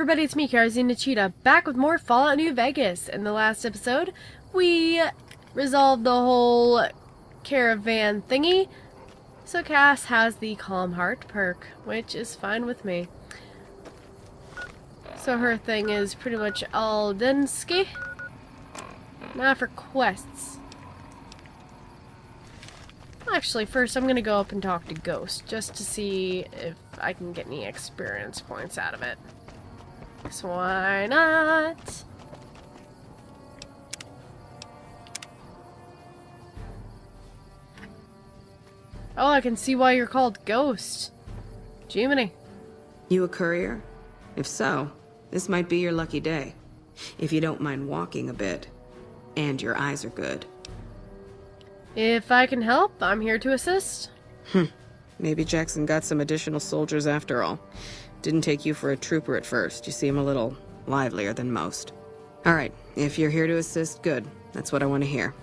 everybody, it's me, Karazina Cheetah, back with more Fallout New Vegas. In the last episode, we resolved the whole caravan thingy, so Cass has the Calm Heart perk, which is fine with me. So her thing is pretty much all Dinsky. Now for quests. Actually, first I'm gonna go up and talk to Ghost, just to see if I can get any experience points out of it. So why not? Oh, I can see why you're called Ghost. Jiminy. You a courier? If so, this might be your lucky day. If you don't mind walking a bit. And your eyes are good. If I can help, I'm here to assist. Maybe Jackson got some additional soldiers after all. Didn't take you for a trooper at first. You seem a little livelier than most. Alright, if you're here to assist, good. That's what I want to hear.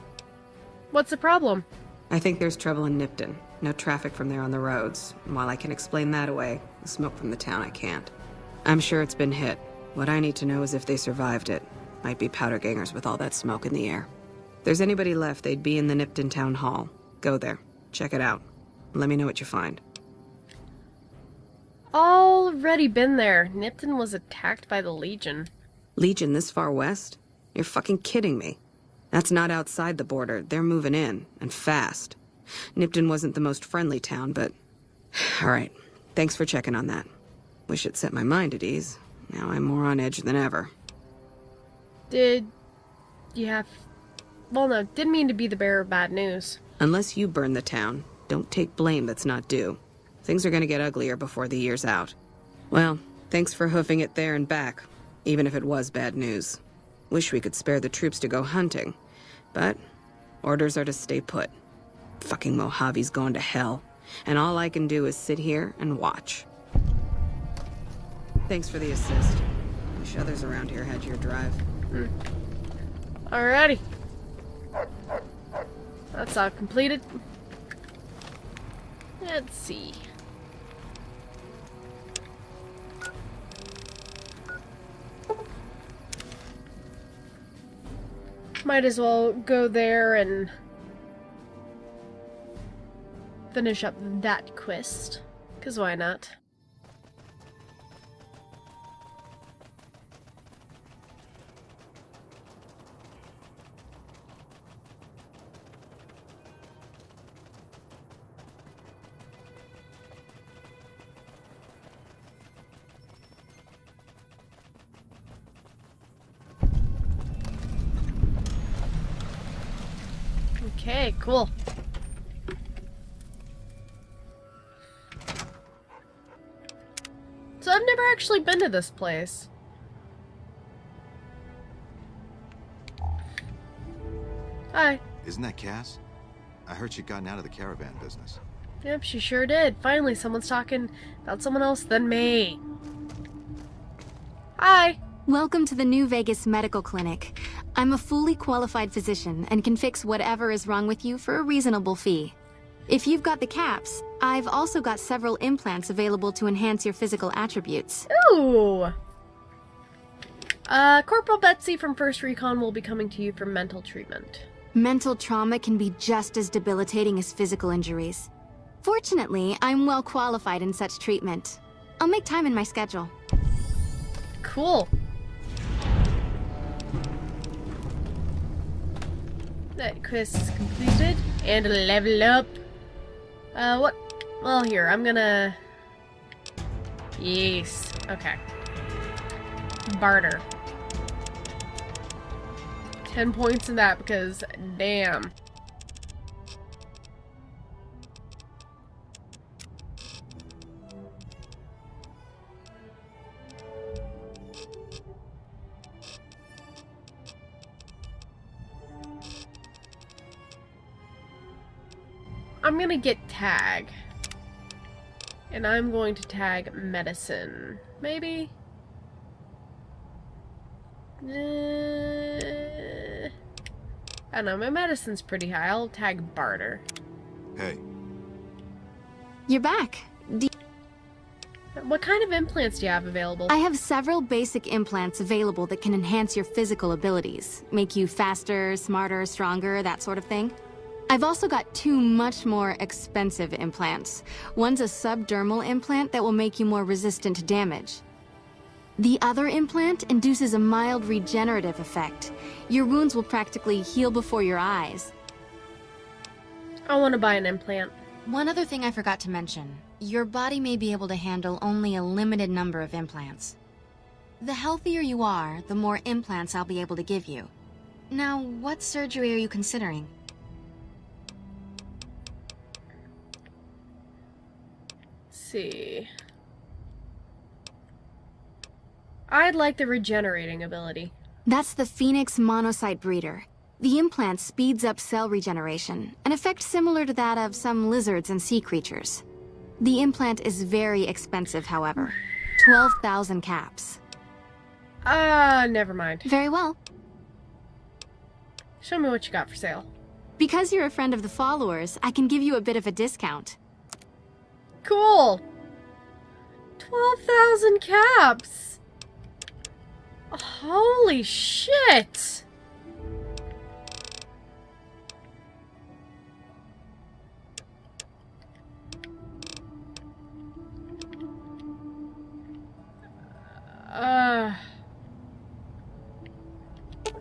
What's the problem? I think there's trouble in Nipton. No traffic from there on the roads. And while I can explain that away, the smoke from the town I can't. I'm sure it's been hit. What I need to know is if they survived it. Might be powder gangers with all that smoke in the air. If there's anybody left, they'd be in the Nipton Town Hall. Go there. Check it out. Let me know what you find. Already been there. Nipton was attacked by the Legion. Legion this far west? You're fucking kidding me. That's not outside the border. They're moving in, and fast. Nipton wasn't the most friendly town, but... Alright, thanks for checking on that. Wish it set my mind at ease. Now I'm more on edge than ever. Did you have... Well, no, didn't mean to be the bearer of bad news. Unless you burn the town, don't take blame that's not due. Things are gonna get uglier before the year's out. Well, thanks for hoofing it there and back, even if it was bad news. Wish we could spare the troops to go hunting, but orders are to stay put. Fucking Mojave's going to hell, and all I can do is sit here and watch. Thanks for the assist. Wish others around here had your drive. Alrighty. That's all completed. Let's see. Might as well go there and finish up that quest. 'Cause why not? Okay, cool. So I've never actually been to this place. Hi. Isn't that Cass? I heard she'd gotten out of the caravan business. Yep, she sure did. Finally, someone's talking about someone else than me. Hi. Welcome to the New Vegas Medical Clinic. I'm a fully qualified physician and can fix whatever is wrong with you for a reasonable fee. If you've got the caps, I've also got several implants available to enhance your physical attributes. Ooh. Corporal Betsy from First Recon will be coming to you for mental treatment. Mental trauma can be just as debilitating as physical injuries. Fortunately, I'm well qualified in such treatment. I'll make time in my schedule. Cool. That quest is completed. And a level up. What? Well, here, I'm gonna... Yes. Okay. Barter. 10 points in that because, damn. I'm gonna get tag. And I'm going to tag medicine. Maybe? I don't know, my medicine's pretty high. I'll tag barter. Hey, You're back. What kind of implants do you have available? I have several basic implants available that can enhance your physical abilities, make you faster, smarter, stronger, that sort of thing. I've also got 2 much more expensive implants. One's a subdermal implant that will make you more resistant to damage. The other implant induces a mild regenerative effect. Your wounds will practically heal before your eyes. I want to buy an implant. One other thing I forgot to mention. Your body may be able to handle only a limited number of implants. The healthier you are, the more implants I'll be able to give you. Now, what surgery are you considering? Let's see. I'd like the regenerating ability. That's the Phoenix Monocyte Breeder. The implant speeds up cell regeneration, an effect similar to that of some lizards and sea creatures. The implant is very expensive, however. 12,000 caps. Never mind. Very well. Show me what you got for sale. Because you're a friend of the followers, I can give you a bit of a discount. Cool! 12,000 caps! Holy shit!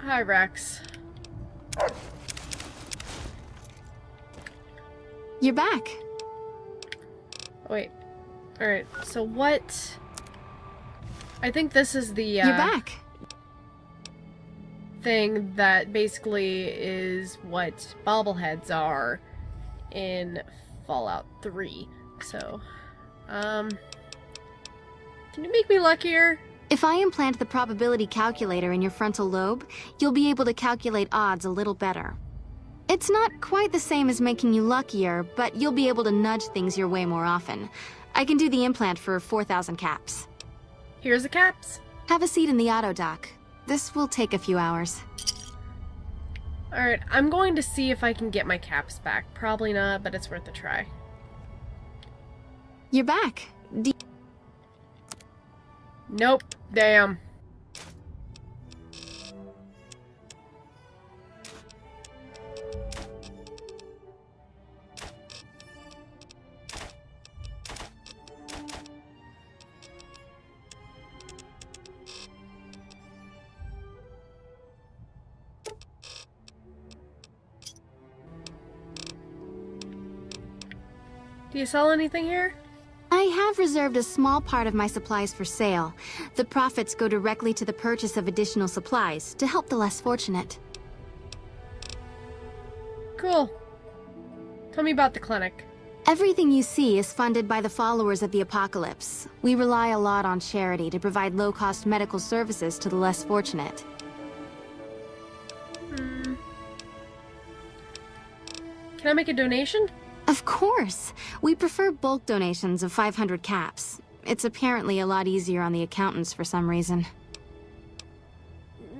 Hi, Rex. You're back. Wait. Alright, so what... I think this is the, You're back. thing that basically is what bobbleheads are in Fallout 3. So, can you make me luckier? If I implant the probability calculator in your frontal lobe, you'll be able to calculate odds a little better. It's not quite the same as making you luckier, but you'll be able to nudge things your way more often. I can do the implant for 4,000 caps. Here's the caps. Have a seat in the auto dock. This will take a few hours. Alright, I'm going to see if I can get my caps back. Probably not, but it's worth a try. You're back. Nope. Damn. Do you sell anything here? I have reserved a small part of my supplies for sale. The profits go directly to the purchase of additional supplies to help the less fortunate. Cool. Tell me about the clinic. Everything you see is funded by the followers of the apocalypse. We rely a lot on charity to provide low-cost medical services to the less fortunate. Can I make a donation? Of course! We prefer bulk donations of 500 caps. It's apparently a lot easier on the accountants for some reason.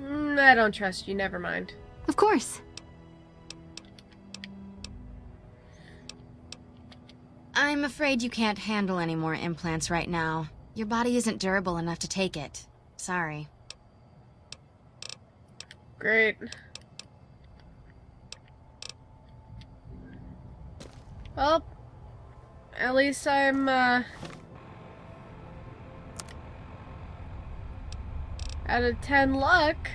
I don't trust you, never mind. Of course. I'm afraid you can't handle any more implants right now. Your body isn't durable enough to take it. Sorry. Great. Well, at least I'm, out of 10 luck.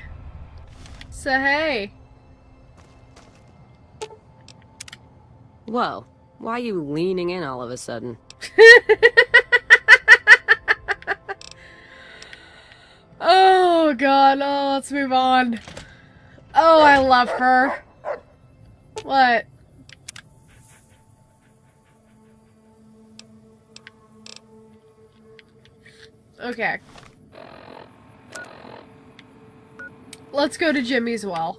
So hey. Whoa, why are you leaning in all of a sudden? Oh god, oh, let's move on. Oh, I love her. What? Okay. Let's go to Jimmy's well.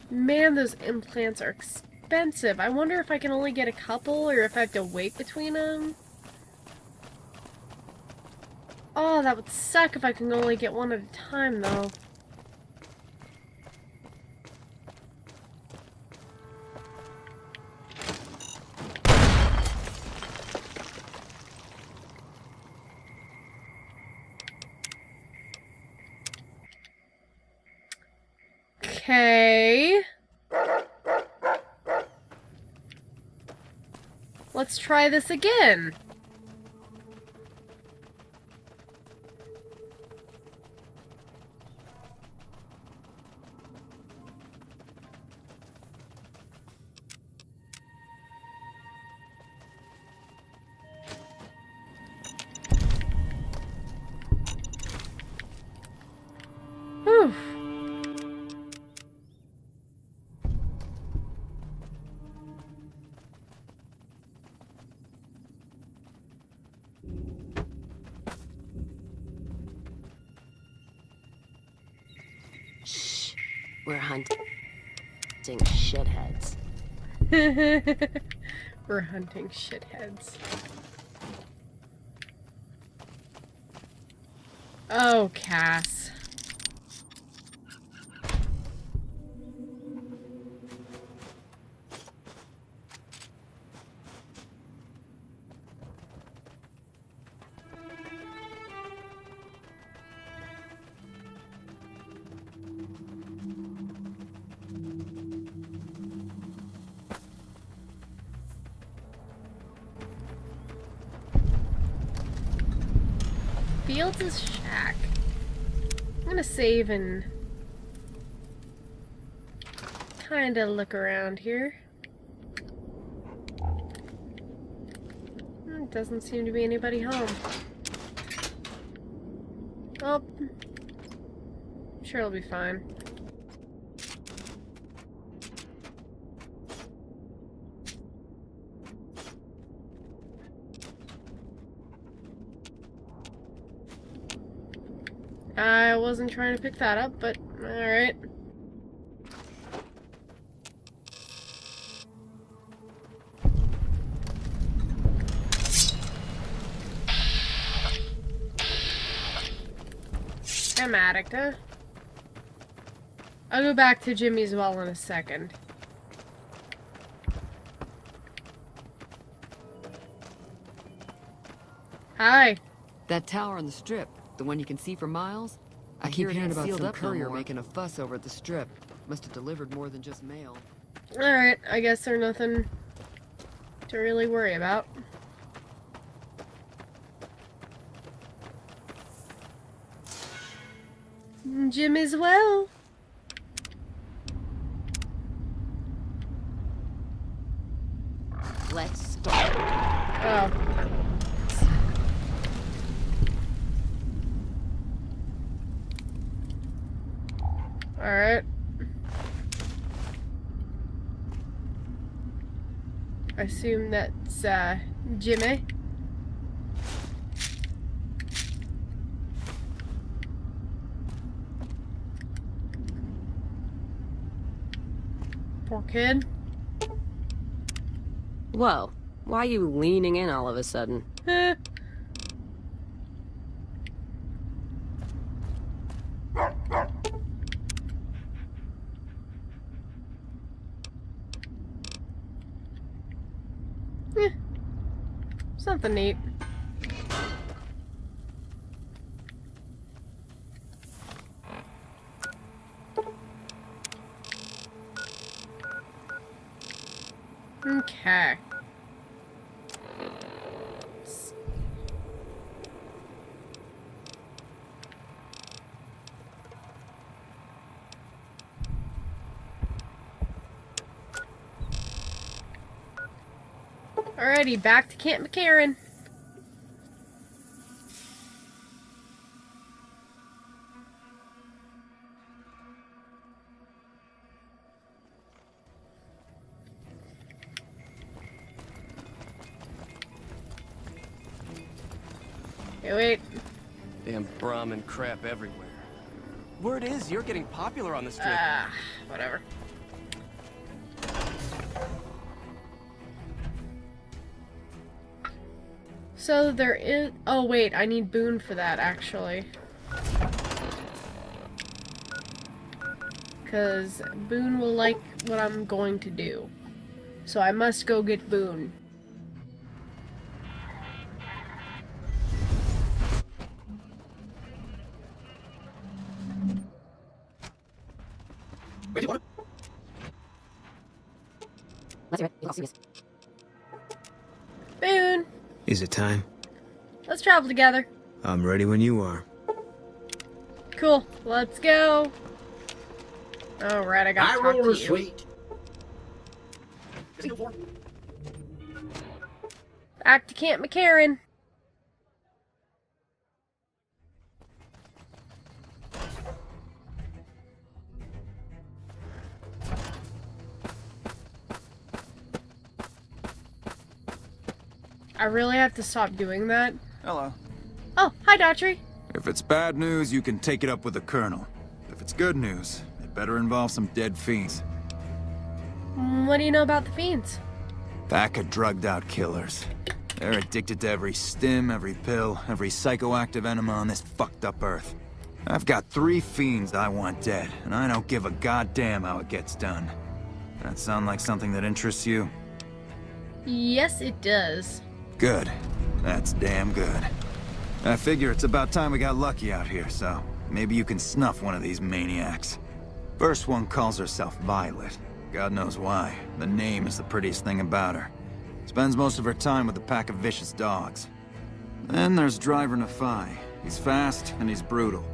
Man, those implants are expensive. I wonder if I can only get a couple or if I have to wait between them. Oh, that would suck if I can only get one at a time, though. let's try this again. Whew. Shh. We're hunting shitheads. We're hunting shitheads. Oh, Cass. Fields' shack. I'm gonna save and kinda look around here. Doesn't seem to be anybody home. Oh, I'm sure it'll be fine. I wasn't trying to pick that up, but alright. I'm addict, huh? I'll go back to Jimmy's well in a second. Hi. That tower on the strip, the one you can see for miles? I keep hearing about some courier making a fuss over at the strip. Must have delivered more than just mail. Alright, I guess there's nothing to really worry about. Jim as well. Let's start. Oh. Alright. I assume that's, Jimmy. Poor kid. Whoa. Why are you leaning in all of a sudden? Eh. Something neat. Okay. Alrighty, back to Camp McCarran. Hey, wait. Damn Brahmin crap everywhere. Word is, you're getting popular on the strip. Whatever. So there is... Oh, wait, I need Boone for that, actually. Because Boone will like what I'm going to do. So I must go get Boone. Is it time? Let's travel together. I'm ready when you are. Cool. Let's go. Alright, I gotta talk to you. Sweet. Back to Camp McCarran. I really have to stop doing that. Hello. Oh, hi, Daughtry. If it's bad news, you can take it up with the Colonel. If it's good news, it better involve some dead fiends. What do you know about the fiends? Pack of drugged-out killers. They're addicted to every stim, every pill, every psychoactive enema on this fucked-up Earth. I've got 3 fiends I want dead, and I don't give a goddamn how it gets done. That sound like something that interests you? Yes, it does. Good. That's damn good. I figure it's about time we got lucky out here, so maybe you can snuff one of these maniacs. First one calls herself Violet. God knows why. The name is the prettiest thing about her. Spends most of her time with a pack of vicious dogs. Then there's Driver Nefai. He's fast and he's brutal.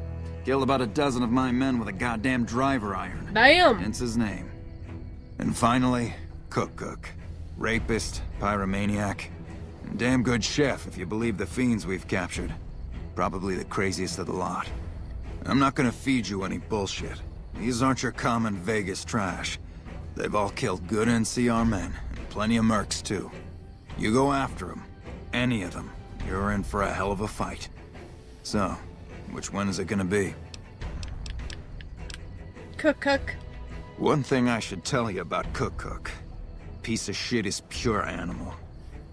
Killed about a dozen of my men with a goddamn driver iron. Damn! Hence his name. And finally, Cook. Rapist, pyromaniac, and damn good chef if you believe the fiends we've captured. Probably the craziest of the lot. I'm not gonna feed you any bullshit. These aren't your common Vegas trash. They've all killed good NCR men, and plenty of mercs too. You go after them, any of them, you're in for a hell of a fight. So, which one is it gonna be? Cook. One thing I should tell you about Cook. Piece of shit is pure animal.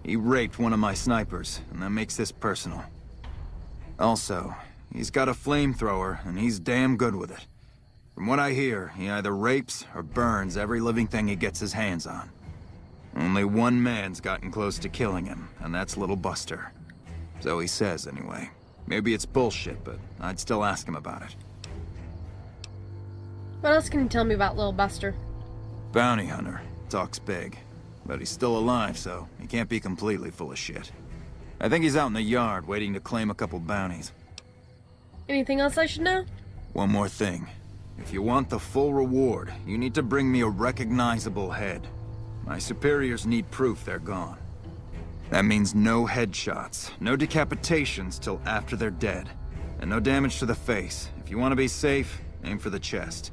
He raped one of my snipers, and that makes this personal. Also, he's got a flamethrower, and he's damn good with it. From what I hear, he either rapes or burns every living thing he gets his hands on. Only one man's gotten close to killing him, and that's Little Buster. So he says, anyway. Maybe it's bullshit, but I'd still ask him about it. What else can you tell me about Little Buster? Bounty hunter. Talks big. But he's still alive, so he can't be completely full of shit. I think he's out in the yard, waiting to claim a couple bounties. Anything else I should know? One more thing. If you want the full reward, you need to bring me a recognizable head. My superiors need proof they're gone. That means no headshots, no decapitations till after they're dead, and no damage to the face. If you want to be safe, aim for the chest.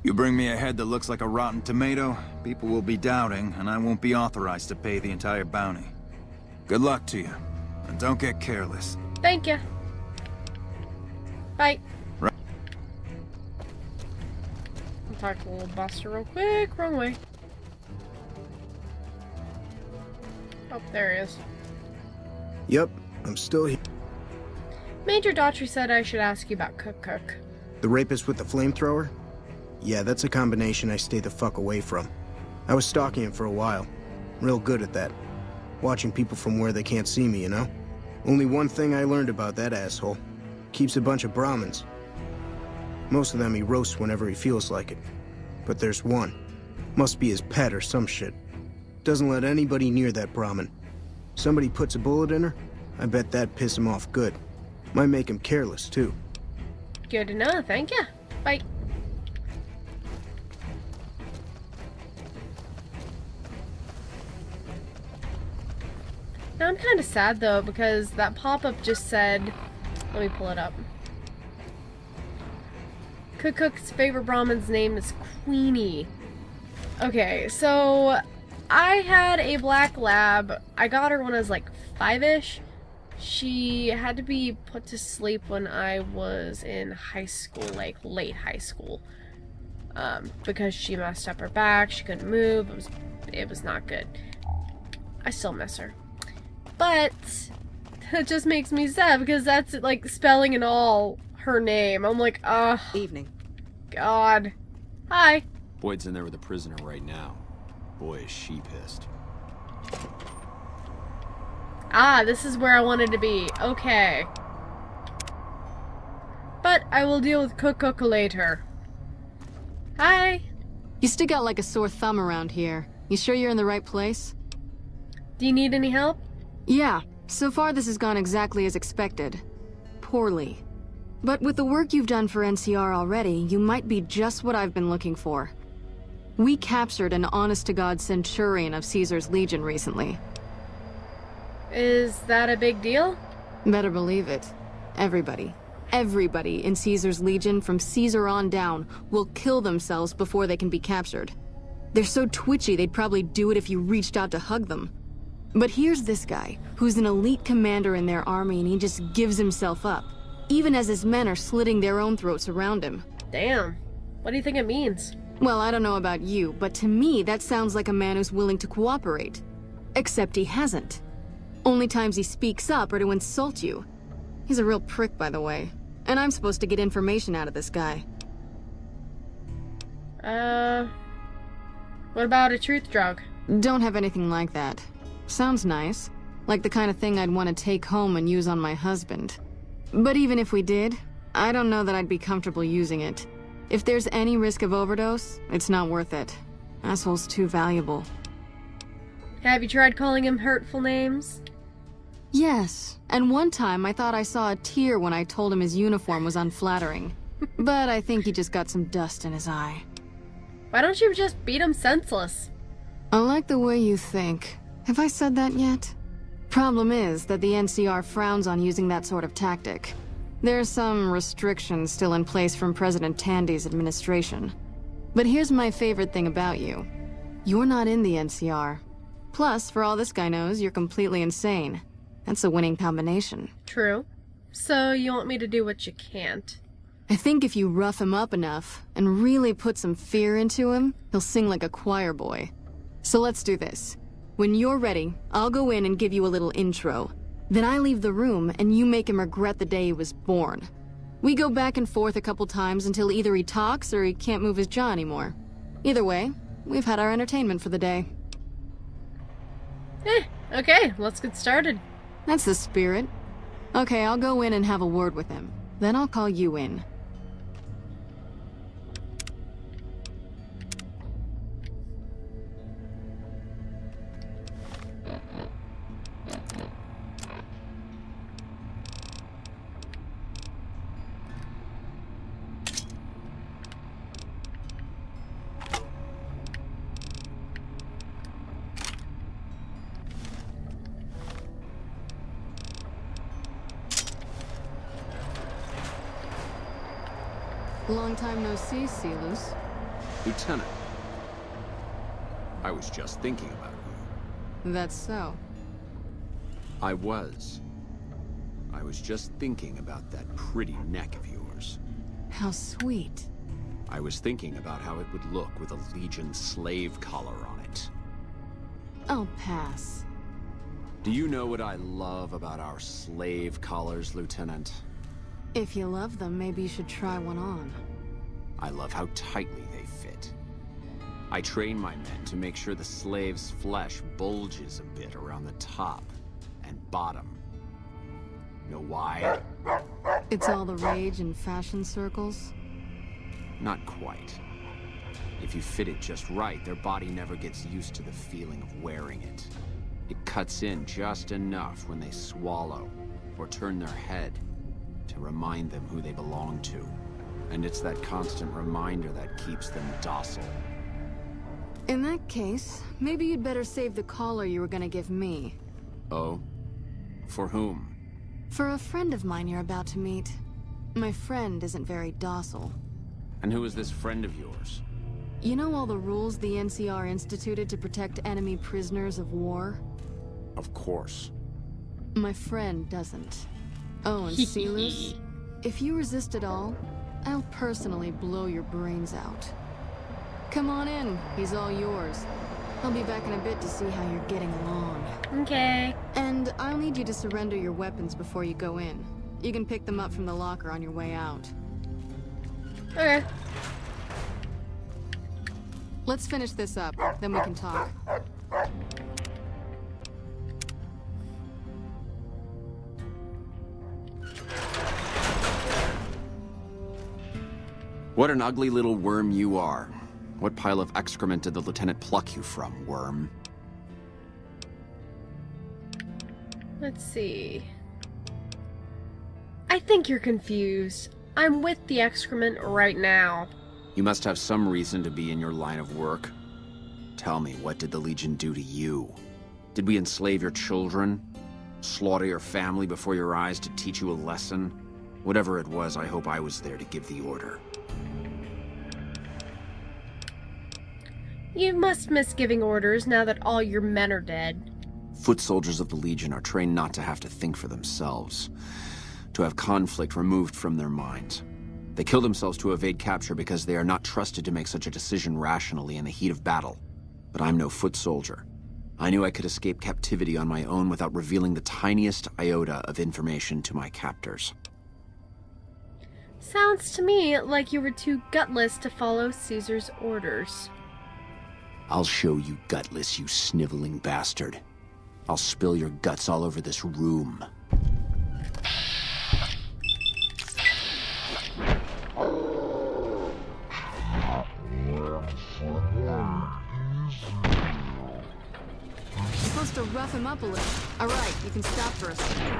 You bring me a head that looks like a rotten tomato, people will be doubting, and I won't be authorized to pay the entire bounty. Good luck to you, and don't get careless. Thank you. Bye. Right. I'll talk to Little Buster real quick. Wrong way. Oh, there he is. Yep, I'm still here. Major Daughtry said I should ask you about Cook. The rapist with the flamethrower? Yeah, that's a combination I stay the fuck away from. I was stalking him for a while. Real good at that. Watching people from where they can't see me, you know? Only one thing I learned about that asshole. Keeps a bunch of Brahmins. Most of them he roasts whenever he feels like it. But there's one. Must be his pet or some shit. Doesn't let anybody near that Brahmin. Somebody puts a bullet in her, I bet that'd piss him off good. Might make him careless, too. Good to know, thank you. Bye. Now I'm kind of sad though because that pop-up just said, let me pull it up. Cook's favorite Brahmin's name is Queenie. Okay, so I had a black lab. I got her when I was like 5-ish. She had to be put to sleep when I was in high school, like late high school. Because she messed up her back, she couldn't move, it was not good. I still miss her. But that just makes me sad because that's like spelling and all her name. I'm like, Evening. God. Hi. Boyd's in there with a prisoner right now. Boy, is she pissed. Ah, this is where I wanted to be. Okay. But I will deal with Cook later. Hi. You stick out like a sore thumb around here. You sure you're in the right place? Do you need any help? Yeah. So far, this has gone exactly as expected. Poorly. But with the work you've done for NCR already, you might be just what I've been looking for. We captured an honest-to-God Centurion of Caesar's Legion recently. Is that a big deal? Better believe it. Everybody in Caesar's Legion from Caesar on down will kill themselves before they can be captured. They're so twitchy they'd probably do it if you reached out to hug them. But here's this guy, who's an elite commander in their army, and he just gives himself up, even as his men are slitting their own throats around him. Damn. What do you think it means? Well, I don't know about you, but to me that sounds like a man who's willing to cooperate. Except he hasn't. Only times he speaks up are to insult you. He's a real prick, by the way. And I'm supposed to get information out of this guy. What about a truth drug? Don't have anything like that. Sounds nice. Like the kind of thing I'd want to take home and use on my husband. But even if we did, I don't know that I'd be comfortable using it. If there's any risk of overdose, it's not worth it. Asshole's too valuable. Have you tried calling him hurtful names? Yes, and one time I thought I saw a tear when I told him his uniform was unflattering. But I think he just got some dust in his eye. Why don't you just beat him senseless? I like the way you think. Have I said that yet? Problem is that the NCR frowns on using that sort of tactic. There are some restrictions still in place from President Tandy's administration. But here's my favorite thing about you. You're not in the NCR. Plus, for all this guy knows, you're completely insane. That's a winning combination. True. So you want me to do what you can't? I think if you rough him up enough and really put some fear into him, he'll sing like a choir boy. So let's do this. When you're ready, I'll go in and give you a little intro. Then I leave the room and you make him regret the day he was born. We go back and forth a couple times until either he talks or he can't move his jaw anymore. Either way, we've had our entertainment for the day. Okay, let's get started. That's the spirit. Okay, I'll go in and have a word with him. Then I'll call you in. Long time no see, Silus. Lieutenant, I was just thinking about you. That's so. I was just thinking about that pretty neck of yours. How sweet. I was thinking about how it would look with a Legion slave collar on it. I'll pass. Do you know what I love about our slave collars, Lieutenant? If you love them, maybe you should try one on. I love how tightly they fit. I train my men to make sure the slave's flesh bulges a bit around the top and bottom. Know why? It's all the rage in fashion circles? Not quite. If you fit it just right, their body never gets used to the feeling of wearing it. It cuts in just enough when they swallow or turn their head to remind them who they belong to. And it's that constant reminder that keeps them docile. In that case, maybe you'd better save the collar you were gonna give me. Oh? For whom? For a friend of mine you're about to meet. My friend isn't very docile. And who is this friend of yours? You know all the rules the NCR instituted to protect enemy prisoners of war? Of course. My friend doesn't. Oh, and Silus, if you resist at all, I'll personally blow your brains out. Come on in, he's all yours. I'll be back in a bit to see how you're getting along. Okay. And I'll need you to surrender your weapons before you go in. You can pick them up from the locker on your way out. Okay. Let's finish this up, then we can talk. What an ugly little worm you are. What pile of excrement did the lieutenant pluck you from, worm? Let's see. I think you're confused. I'm with the excrement right now. You must have some reason to be in your line of work. Tell me, what did the Legion do to you? Did we enslave your children? Slaughter your family before your eyes to teach you a lesson? Whatever it was, I hope I was there to give the order. You must miss giving orders now that all your men are dead. Foot soldiers of the Legion are trained not to have to think for themselves, to have conflict removed from their minds. They kill themselves to evade capture because they are not trusted to make such a decision rationally in the heat of battle. But I'm no foot soldier. I knew I could escape captivity on my own without revealing the tiniest iota of information to my captors. Sounds to me like you were too gutless to follow Caesar's orders. I'll show you gutless, you sniveling bastard. I'll spill your guts all over this room. You're supposed to rough him up a little. All right, you can stop for a second.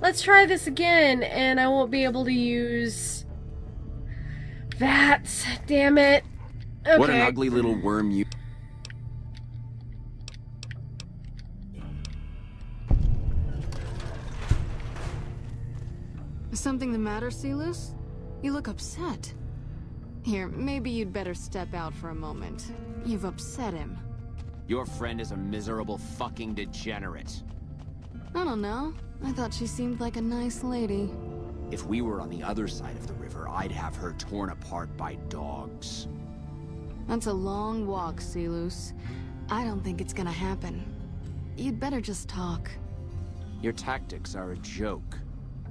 Let's try this again, and I won't be able to use that. Damn it. Okay. What an ugly little worm you... Is something the matter, Celus? You look upset. Here, maybe you'd better step out for a moment. You've upset him. Your friend is a miserable fucking degenerate. I don't know. I thought she seemed like a nice lady. If we were on the other side of the river, I'd have her torn apart by dogs. That's a long walk, Celus. I don't think it's gonna happen. You'd better just talk. Your tactics are a joke.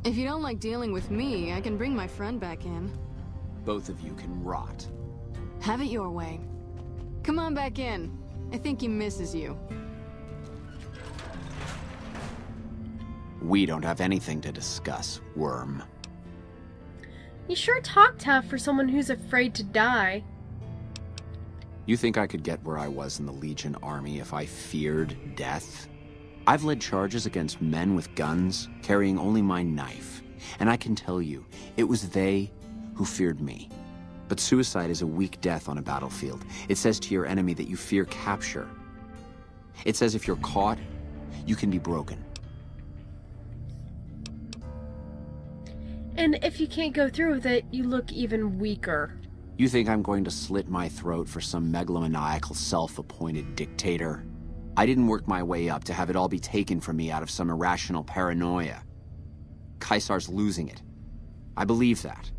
If you don't like dealing with me, I can bring my friend back in. Both of you can rot. Have it your way. Come on back in. I think he misses you. We don't have anything to discuss, worm. You sure talk tough for someone who's afraid to die. You think I could get where I was in the Legion army if I feared death? I've led charges against men with guns, carrying only my knife. And I can tell you, it was they who feared me. But suicide is a weak death on a battlefield. It says to your enemy that you fear capture. It says if you're caught, you can be broken. And if you can't go through with it, you look even weaker. You think I'm going to slit my throat for some megalomaniacal self-appointed dictator? I didn't work my way up to have it all be taken from me out of some irrational paranoia. Caesar's losing it. I believe that.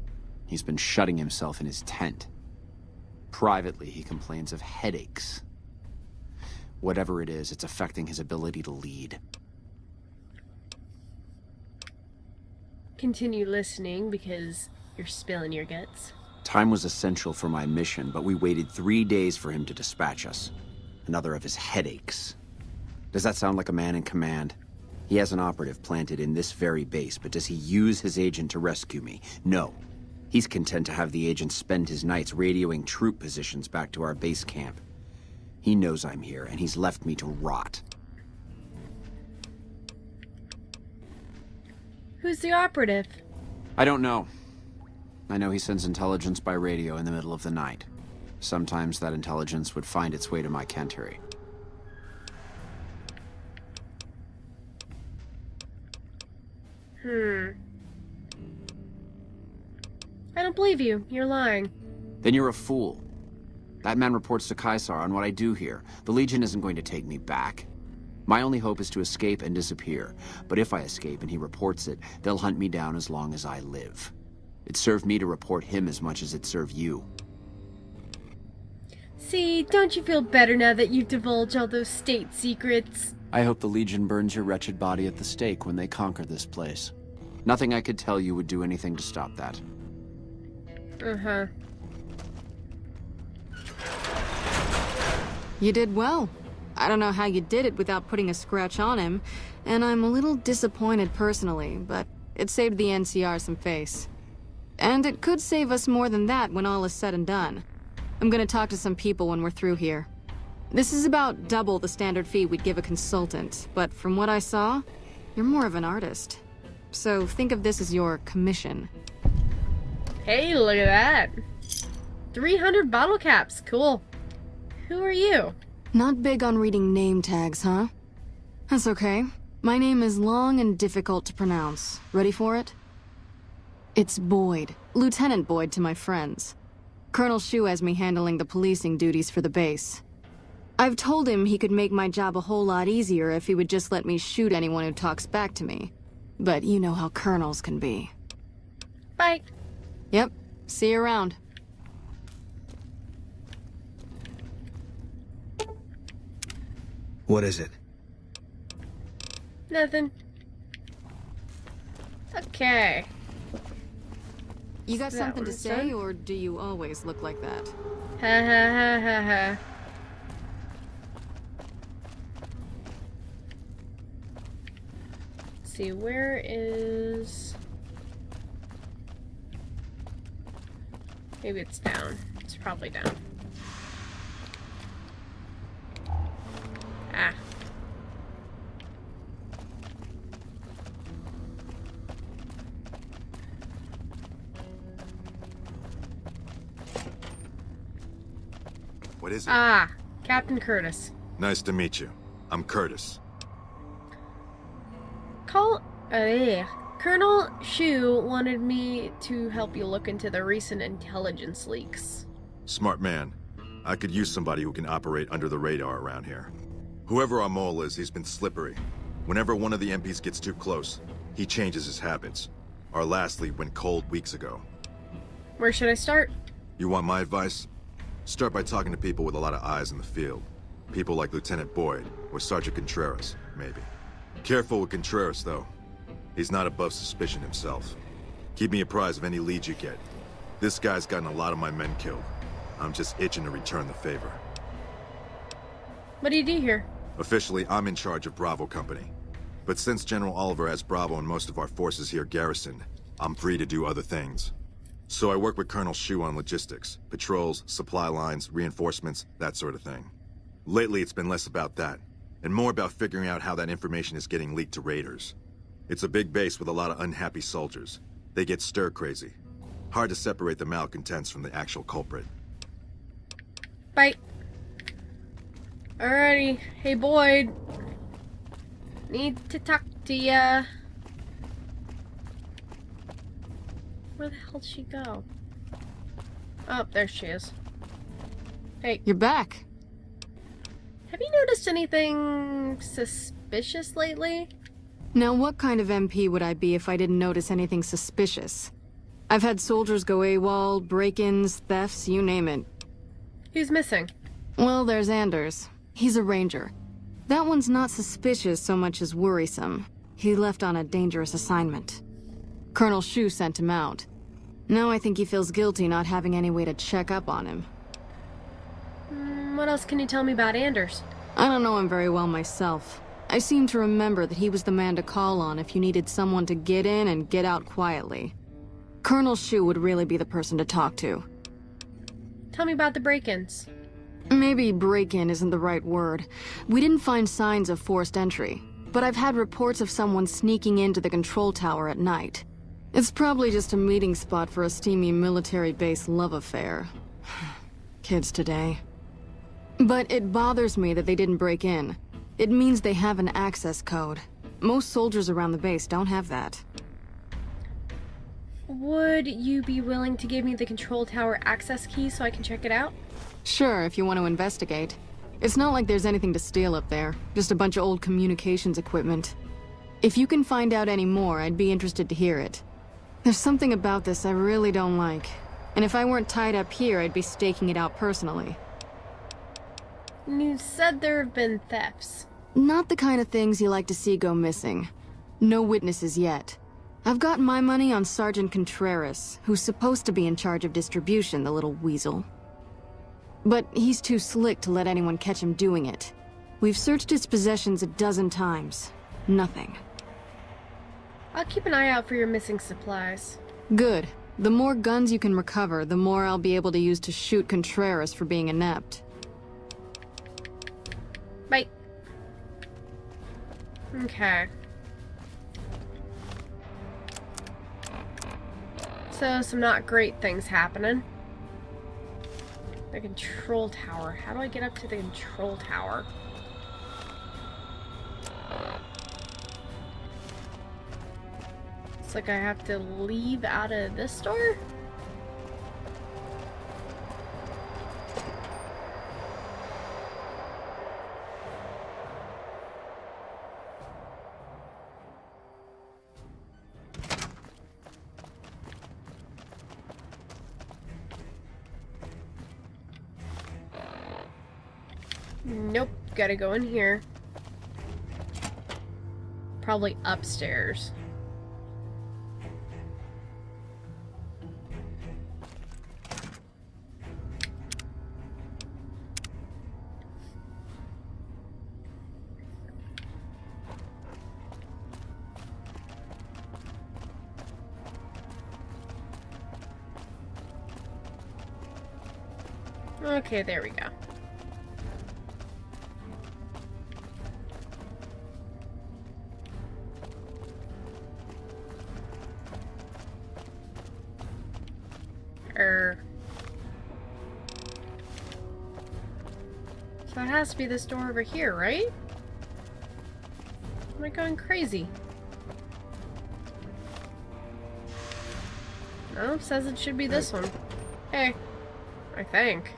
He's been shutting himself in his tent. Privately, he complains of headaches. Whatever it is, it's affecting his ability to lead. Continue listening because you're spilling your guts. Time was essential for my mission, but we waited 3 days for him to dispatch us. Another of his headaches. Does that sound like a man in command? He has an operative planted in this very base, but does he use his agent to rescue me? No. He's content to have the agent spend his nights radioing troop positions back to our base camp. He knows I'm here, and he's left me to rot. Who's the operative? I don't know. I know he sends intelligence by radio in the middle of the night. Sometimes that intelligence would find its way to my Canteri. I don't believe you. You're lying. Then you're a fool. That man reports to Caesar on what I do here. The Legion isn't going to take me back. My only hope is to escape and disappear. But if I escape and he reports it, they'll hunt me down as long as I live. It served me to report him as much as it served you. See, don't you feel better now that you've divulged all those state secrets? I hope the Legion burns your wretched body at the stake when they conquer this place. Nothing I could tell you would do anything to stop that. Uh-huh. You did well. I don't know how you did it without putting a scratch on him, and I'm a little disappointed personally, but it saved the NCR some face. And it could save us more than that when all is said and done. I'm gonna talk to some people when we're through here. This is about double the standard fee we'd give a consultant, but from what I saw, you're more of an artist. So think of this as your commission. Hey, look at that. 300 bottle caps. Cool. Who are you? Not big on reading name tags, huh? That's okay. My name is long and difficult to pronounce. Ready for it? It's Boyd. Lieutenant Boyd to my friends. Colonel Shu has me handling the policing duties for the base. I've told him he could make my job a whole lot easier if he would just let me shoot anyone who talks back to me. But you know how colonels can be. Bye. Yep. See you around. What is it? Nothing. Okay. You got Is that something what to it say, said? or do you always look like that? Ha ha ha ha ha. Let's see, where is... Maybe it's down. It's probably down. Ah. What is it? Ah, Captain Curtis. Nice to meet you. I'm Curtis. Colonel Shu wanted me to help you look into the recent intelligence leaks. Smart man. I could use somebody who can operate under the radar around here. Whoever our mole is, he's been slippery. Whenever one of the MPs gets too close, he changes his habits. Our last lead went cold weeks ago. Where should I start? You want my advice? Start by talking to people with a lot of eyes in the field. People like Lieutenant Boyd, or Sergeant Contreras, maybe. Careful with Contreras, though. He's not above suspicion himself. Keep me apprised of any leads you get. This guy's gotten a lot of my men killed. I'm just itching to return the favor. What do you do here? Officially, I'm in charge of Bravo Company. But since General Oliver has Bravo and most of our forces here garrisoned, I'm free to do other things. So I work with Colonel Shu on logistics, patrols, supply lines, reinforcements, that sort of thing. Lately, it's been less about that, and more about figuring out how that information is getting leaked to raiders. It's a big base with a lot of unhappy soldiers. They get stir-crazy. Hard to separate the malcontents from the actual culprit. Bye. Alrighty. Hey, Boyd. Need to talk to ya. Where the hell did she go? Oh, there she is. Hey, You're back. have you noticed anything suspicious lately? Now, what kind of MP would I be if I didn't notice anything suspicious? I've had soldiers go AWOL, break-ins, thefts, you name it. Who's missing? Well, there's Anders. He's a ranger. That one's not suspicious so much as worrisome. He left on a dangerous assignment. Colonel Shu sent him out. Now I think he feels guilty not having any way to check up on him. What else can you tell me about Anders? I don't know him very well myself. I seem to remember that he was the man to call on if you needed someone to get in and get out quietly. Colonel Shu would really be the person to talk to. Tell me about the break-ins. Maybe break-in isn't the right word. We didn't find signs of forced entry, but I've had reports of someone sneaking into the control tower at night. It's probably just a meeting spot for a steamy military base love affair. Kids today. But it bothers me that they didn't break in. It means they have an access code. Most soldiers around the base don't have that. Would you be willing to give me the control tower access key so I can check it out? Sure, if you want to investigate. It's not like there's anything to steal up there, just a bunch of old communications equipment. If you can find out any more, I'd be interested to hear it. There's something about this I really don't like, and if I weren't tied up here, I'd be staking it out personally. You said there have been thefts. Not the kind of things you like to see go missing. No witnesses yet. I've got my money on Sergeant Contreras, who's supposed to be in charge of distribution, the little weasel. But he's too slick to let anyone catch him doing it. We've searched his possessions a dozen times. Nothing. I'll keep an eye out for your missing supplies. Good. The more guns you can recover, the more I'll be able to use to shoot Contreras for being inept. Bye. Okay. So, some not great things happening. The control tower. How do I get up to the control tower? It's like I have to leave out of this door? Nope, gotta go in here. Probably upstairs. Okay, there we go. So it has to be this door over here, right? Am I going crazy? No, it says it should be this one. Hey, I think.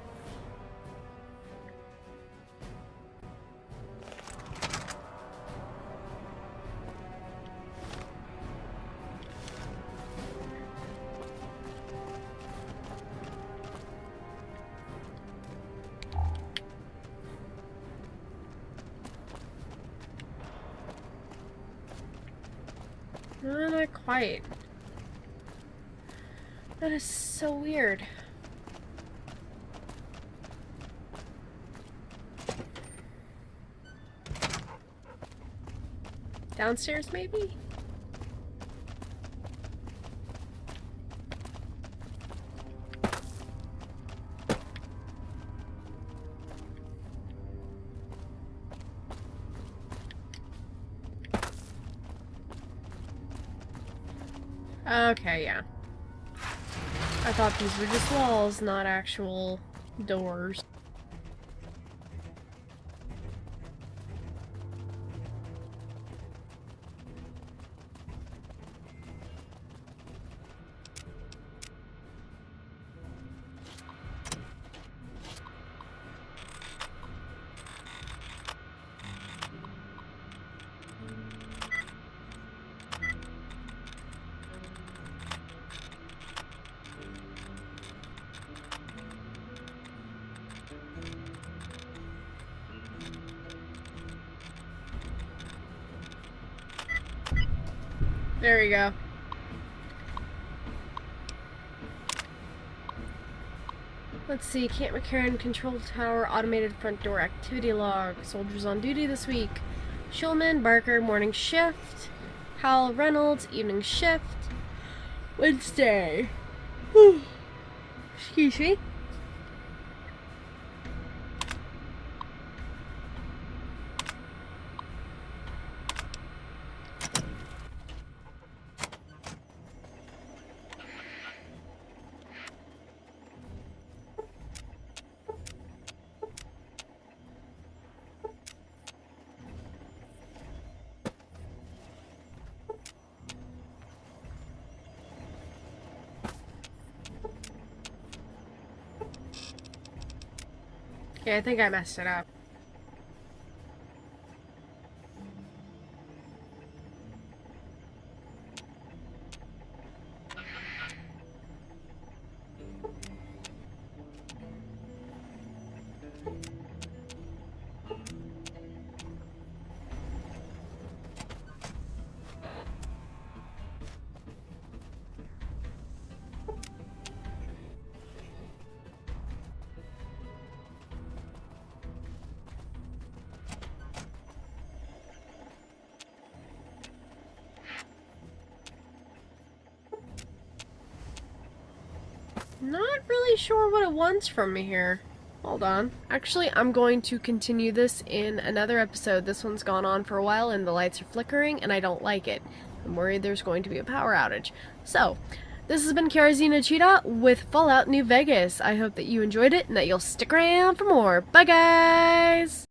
No, not quite. That is so weird. Downstairs, maybe? Okay, yeah. I thought these were just walls, not actual doors. There we go. Let's see, Camp McCarran, control tower, automated front door activity log, soldiers on duty this week. Schulman, Barker, morning shift. Hal Reynolds, evening shift. Wednesday. Whew. Excuse me. Okay, I think I messed it up. Not really sure what it wants from me here. Hold on. Actually, I'm going to continue this in another episode. This one's gone on for a while and the lights are flickering and I don't like it. I'm worried there's going to be a power outage. So, this has been Karazina Cheetah with Fallout New Vegas. I hope that you enjoyed it and that you'll stick around for more. Bye guys!